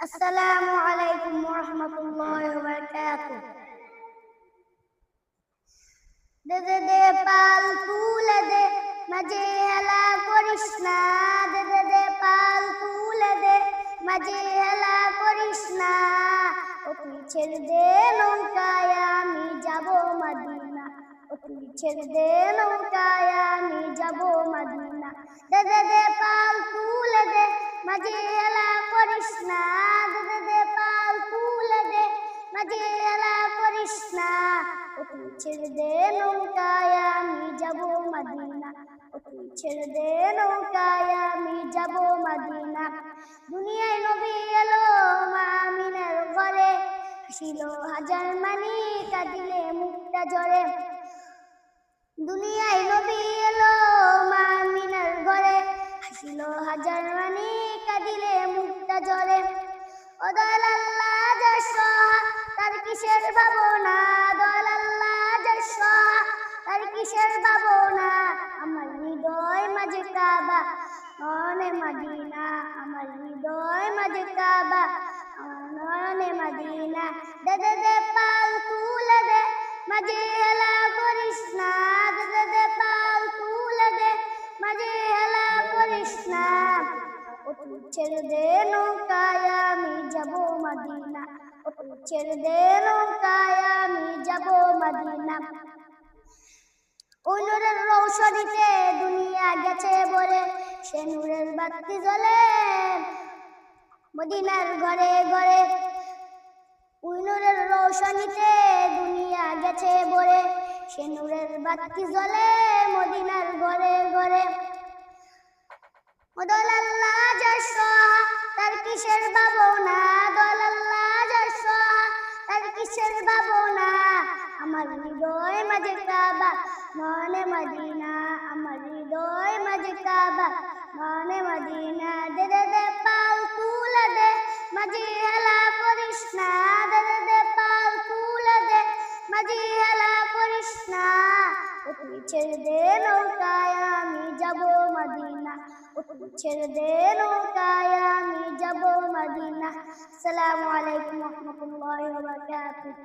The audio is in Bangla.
আসসালামু আলাইকুম ওয়া রাহমাতুল্লাহি ওয়া বারাকাতুহু। দে দে দে পাল তুলে দে, মাঝে হেলা করিস না। দে দে দে পাল তুলে দে, মাঝে হেলা করিস না। ও তুই ছেড়ে দে নৌকায়, আমি যাব মদিনা। ও তুই ছেড়ে দে নৌকায়, আমি যাব মদিনা। দে দে দে পাল তুলে দে, মাঝে হেলা করিস না। দে দে দে পাল তুলে দে, মাঝে হেলা করিস না। ও তুই ছেড়ে দে নৌকায়, আমি যাব মদিনা। ও তুই ছেড়ে দে নৌকায়, আমি যাব মদিনা। দুনিয়ায় নবী এলো মা আমিনার ঘরে, হাসিল হাজার মানি, কাঁদিলে মুক্তা ঝরে। দুনিয়ায় নবী এলো মা আমিনার ঘরে, হাসিল হাজার মানি, কাঁদিলে মুক্তা ঝরে। ও দয়াল আল্লাহ যার সহা, তার কিসের ভাবনা। দয়াল আল্লাহ যার সহা, তার কিসের ভাবনা। আমার হৃদয় মাঝে কাবা, নয়নে মদিনা। আমার হৃদয় মাঝে কাবা, আমার নয়নে মদিনা। দে দে দে পাল তুলে দে, মাঝে হেলা করিস না। দে দে দে পাল তুলে দে, মাঝে হেলা করিস না। ও তুই ছেড়ে দে নৌকায়, আমি যাব মদিনা। ও তুই ছেড়ে দে নৌকায়, আমি যাব মদিনা। ওই নূরের রৌশনীতে দুনিয়া গেছে ভরে, সে নূরের বাতি জ্বলে মদিনার ঘরে ঘরে। ওই নূরের রৌশনীতে দুনিয়া গেছে ভরে, সে নূরের বাতি জ্বলে মদিনার ঘরে ঘরে। ও দয়াল আল্লাহ যার সহা, তার কিসের ভাবনা। দয়াল আল্লাহ যার সহা, তার কিসের ভাবনা। আমার হৃদয় মাঝে কাবা, নয়নে মদিনা। আমার হৃদয় মাঝে কাবা, নয়নে মদিনা। দে দে দে পাল তুলে দে, মাঝে হেলা করিস না। দে দে দে পাল তুলে দে, মাঝে হেলা করিস না। ও তুই ছেড়ে দে নৌকায়, আমি যাব মদিনা। ও তুই ছেড়ে দে নৌকায়, আমি যাব মদিনা। আসসালামু আলাইকুম ওয়া রাহমাতুল্লাহি ওয়া বারাকাতুহু।